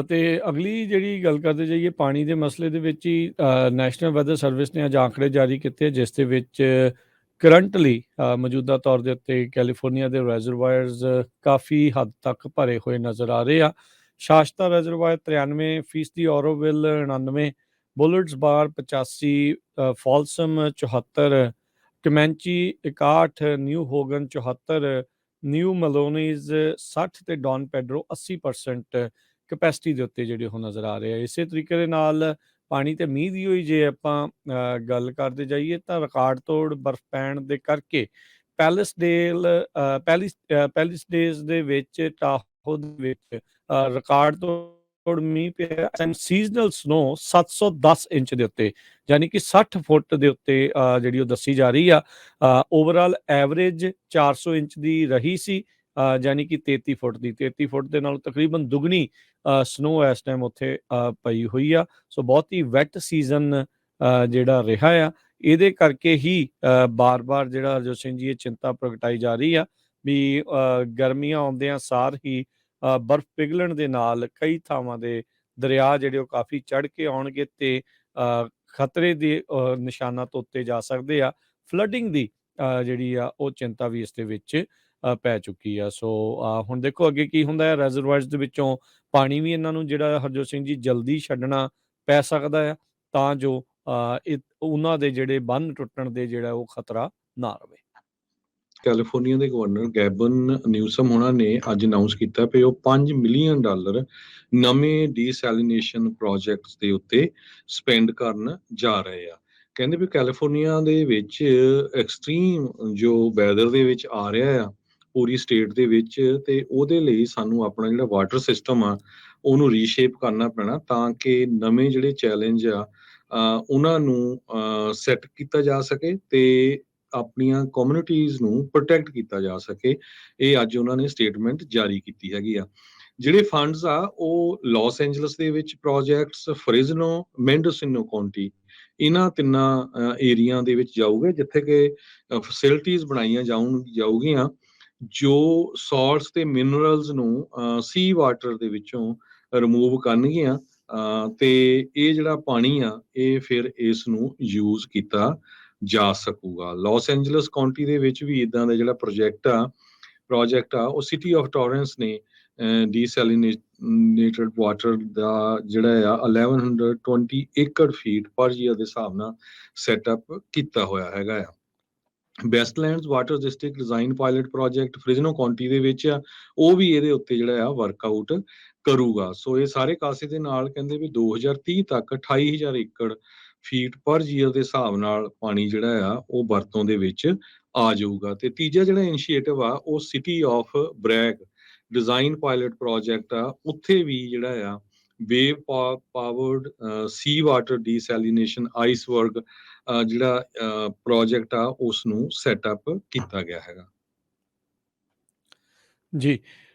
ਤੇ ਅਗਲੀ ਜਿਹੜੀ ਗੱਲ ਕਰਦੇ ਜਾਈਏ ਪਾਣੀ ਦੇ ਮਸਲੇ ਦੇ ਵਿੱਚ ਹੀ ਨੈਸ਼ਨਲ ਵੈਦਰ ਸਰਵਿਸ ਨੇ ਅੱਜ ਆંકੜੇ ਜਾਰੀ ਕੀਤੇ ਜਿਸ ਦੇ ਵਿੱਚ ਕਰੰਟਲੀ ਮੌਜੂਦਾ ਤੌਰ ਦੇ ਉੱਤੇ ਕੈਲੀਫੋਰਨੀਆ ਦੇ ਰੈਜ਼ਰਵਾਇਰਸ ਕਾਫੀ ਹੱਦ ਤੱਕ ਭਰੇ ਹੋਏ ਨਜ਼ਰ ਆ ਰਹੇ ਆ। ਸ਼ਾਸਤਾ ਰੈਜ਼ਰਵਾਇਰ 93%, ਔਰੋਵਿਲ 99, ਬੁਲਟਸ ਬਾਰ 85, ਫਾਲਸਮ 74, ਕਮੈਂਚੀ 61, ਨਿਊ ਹੋਗਨ 74, ਨਿਊ ਮਲੋਨੀਜ਼ 60 ਤੇ ਡੌਨ ਪੈਡਰੋ 80% ਕਪੈਸਿਟੀ ਦੇ ਉੱਤੇ ਜਿਹੜੇ ਉਹ ਨਜ਼ਰ ਆ ਰਹੇ ਆ। ਇਸੇ ਤਰੀਕੇ ਦੇ ਨਾਲ ਪਾਣੀ ਤੇ ਮੀਂਹ ਦੀ ਹੋਈ ਜੇ ਆਪਾਂ ਗੱਲ ਕਰਦੇ ਜਾਈਏ ਤਾਂ ਰਿਕਾਰਡ ਤੋੜ ਬਰਫ਼ ਪੈਣ ਦੇ ਕਰਕੇ ਪੈਲਿਸਡੇਜ਼ ਦੇ ਵਿੱਚ ਟਾਹੋ ਦੇ ਵਿੱਚ ਰਿਕਾਰਡ ਤੋੜ ਮੀਂਹ ਪਿਆ ਐਂਡ ਸੀਜ਼ਨਲ ਸਨੋ 710 ਇੰਚ ਦੇ ਉੱਤੇ, ਯਾਨੀ ਕਿ 60 ਫੁੱਟ ਦੇ ਉੱਤੇ ਜਿਹੜੀ ਉਹ ਦੱਸੀ ਜਾ ਰਹੀ ਆ। ਓਵਰਆਲ ਐਵਰੇਜ 400 ਇੰਚ ਦੀ ਰਹੀ ਸੀ, ਯਾਨੀ ਕਿ 33 ਫੁੱਟ ਦੀ, 33 ਫੁੱਟ ਦੇ ਨਾਲ ਤਕਰੀਬਨ ਦੁੱਗਣੀ ਸਨੋ ਇਸ ਟਾਈਮ ਉੱਥੇ ਪਈ ਹੋਈ ਆ। ਸੋ ਬਹੁਤ ਹੀ ਵੈਟ ਸੀਜ਼ਨ ਜਿਹੜਾ ਰਿਹਾ ਆ। ਇਹਦੇ ਕਰਕੇ ਹੀ ਬਾਰ-ਬਾਰ ਜਿਹੜਾ ਹਰਜੋਤ ਸਿੰਘ ਜੀ ਇਹ ਚਿੰਤਾ ਪ੍ਰਗਟਾਈ ਜਾ ਰਹੀ ਆ ਵੀ ਗਰਮੀਆਂ ਆਉਂਦਿਆਂ ਸਾਰ ਹੀ ਬਰਫ਼ ਪਿਘਲਣ ਦੇ ਨਾਲ ਕਈ ਥਾਵਾਂ ਦੇ ਦਰਿਆ ਜਿਹੜੇ ਉਹ ਕਾਫੀ ਚੜ੍ਹ ਕੇ ਆਉਣਗੇ ਤੇ ਖਤਰੇ ਦੇ ਨਿਸ਼ਾਨਾਂ ਤੋਂ ਉੱਤੇ ਜਾ ਸਕਦੇ ਆ। ਫਲੱਡਿੰਗ ਦੀ ਜਿਹੜੀ ਆ ਉਹ ਚਿੰਤਾ ਵੀ ਇਸ ਦੇ ਵਿੱਚ ਪੈ ਚੁੱਕੀ ਆ। ਸੋ ਹੁਣ ਦੇਖੋ ਅੱਗੇ ਕੀ ਹੁੰਦਾ ਹੈ। ਰੈਜ਼ਰਵਾਇਰਸ ਦੇ ਵਿੱਚੋਂ ਪਾਣੀ ਵੀ ਇਹਨਾਂ ਨੂੰ ਜਿਹੜਾ ਹਰਜੋਤ ਸਿੰਘ ਜੀ ਜਲਦੀ ਛੱਡਣਾ ਪੈ ਸਕਦਾ ਆ ਤਾਂ ਜੋ ਉਹਨਾਂ ਦੇ ਜਿਹੜੇ ਬੰਨ ਟੁੱਟਣ ਦੇ ਜਿਹੜਾ ਉਹ ਖਤਰਾ ਨਾ ਰਵੇ। ਕੈਲੀਫੋਰਨੀਆ ਦੇ ਗਵਰਨਰ ਗੈਬਨ ਨਿਊਸਮ ਉਹਨਾਂ ਨੇ ਅੱਜ ਅਨਾਉਂਸ ਕੀਤਾ ਕਿ ਉਹ $5 ਮਿਲੀਅਨ ਨਵੇਂ ਡੀਸੈਲਿਨੇਸ਼ਨ ਪ੍ਰੋਜੈਕਟਸ ਦੇ ਉੱਤੇ ਸਪੈਂਡ ਕਰਨ ਜਾ ਰਹੇ ਆ। ਕਹਿੰਦੇ ਵੀ ਕੈਲੀਫੋਰਨੀਆ ਦੇ ਵਿੱਚ ਐਕਸਟ੍ਰੀਮ ਜੋ ਵੈਦਰ ਦੇ ਵਿੱਚ ਆ ਰਿਹਾ ਆ ਪੂਰੀ ਸਟੇਟ ਦੇ ਵਿੱਚ, ਤੇ ਉਹਦੇ ਲਈ ਸਾਨੂੰ ਆਪਣਾ ਜਿਹੜਾ ਵਾਟਰ ਸਿਸਟਮ ਆ ਉਹਨੂੰ ਰੀਸ਼ੇਪ ਕਰਨਾ ਪੈਣਾ ਤਾਂ ਕਿ ਨਵੇਂ ਜਿਹੜੇ ਚੈਲੰਜ ਆ ਉਹਨਾਂ ਨੂੰ ਸੈੱਟ ਕੀਤਾ ਜਾ ਸਕੇ ਤੇ ਆਪਣੀਆਂ ਕਮਿਊਨਿਟੀਜ਼ ਨੂੰ ਪ੍ਰੋਟੈਕਟ ਕੀਤਾ ਜਾ ਸਕੇ। ਇਹ ਅੱਜ ਉਹਨਾਂ ਨੇ ਸਟੇਟਮੈਂਟ ਜਾਰੀ ਕੀਤੀ ਹੈਗੀ ਆ। ਜਿਹੜੇ ਫੰਡਸ ਆ ਉਹ ਲਾਸ ਐਂਜਲਸ ਦੇ ਵਿੱਚ ਪ੍ਰੋਜੈਕਟਸ, ਫ੍ਰਿਜ਼ਨੋ, ਮੈਂਡੋਸਿਨੋ ਕਾਉਂਟੀ, ਇਹਨਾਂ ਤਿੰਨਾਂ ਏਰੀਆ ਦੇ ਵਿੱਚ ਜਾਊਗੇ ਜਿੱਥੇ ਕਿ ਫੈਸਿਲਿਟੀਜ਼ ਬਣਾਈਆਂ ਜਾਊਗੀਆਂ ਜੋ ਸਾਲਟਸ ਤੇ ਮਿਨਰਲਸ ਨੂੰ ਸੀ ਵਾਟਰ ਦੇ ਵਿੱਚੋਂ ਰਿਮੂਵ ਕਰਨਗੀਆਂ ਤੇ ਇਹ ਜਿਹੜਾ ਪਾਣੀ ਆ ਇਹ ਫਿਰ ਇਸ ਨੂੰ ਯੂਜ਼ ਕੀਤਾ ਜਾ ਸਕੂਗਾ। ਲਾਸ ਐਂਜਲਸ ਕਾਉਂਟੀ ਦੇ ਵਿੱਚ ਵੀ ਇਦਾਂ ਦਾ ਜਿਹੜਾ ਪ੍ਰੋਜੈਕਟ ਆ ਉਹ ਸਿਟੀ ਆਫ ਟੋਰੈਂਸ ਨੇ ਡੀਸੈਲਿਨੇਟਡ ਵਾਟਰ ਦਾ ਜਿਹੜਾ ਆ 1120 ਏਕੜ ਫੀਟ ਪਰ ਈਅਰ ਦੇ ਹਿਸਾਬ ਨਾਲ ਸੈਟਅਪ ਕੀਤਾ ਹੋਇਆ ਹੈਗਾ ਆ। Westlands water district design pilot project Fresno County ਦੇ ਵਿੱਚ ਆ, ਉਹ ਵੀ ਇਹਦੇ ਉੱਤੇ ਜਿਹੜਾ ਆ ਵਰਕਆਊਟ ਕਰੂਗਾ। ਸੋ ਇਹ ਸਾਰੇ ਕਾਸੇ ਦੇ ਨਾਲ ਕਹਿੰਦੇ ਵੀ 2030 ਤੱਕ 28,000 ਏਕੜ ਫੀਟ ਪਰ ਈਅਰ ਦੇ ਹਿਸਾਬ ਨਾਲ ਪਾਣੀ ਜਿਹੜਾ ਆ ਉਹ ਵਰਤੋਂ ਦੇ ਵਿੱਚ ਆ ਜਾਊਗਾ। ਤੇ ਤੀਜਾ ਜਿਹੜਾ ਇਨੀਸ਼ੀਏਟਿਵ ਆ ਉਹ city of Bragg design pilot project ਆ, ਉੱਥੇ ਵੀ ਜਿਹੜਾ ਆ wave powered sea water desalination iceberg ਜਿਹੜਾ ਪ੍ਰੋਜੈਕਟ ਆ ਉਸ ਨੂੰ ਸੈਟਅਪ ਕੀਤਾ ਗਿਆ ਹੈਗਾ। ਜੀ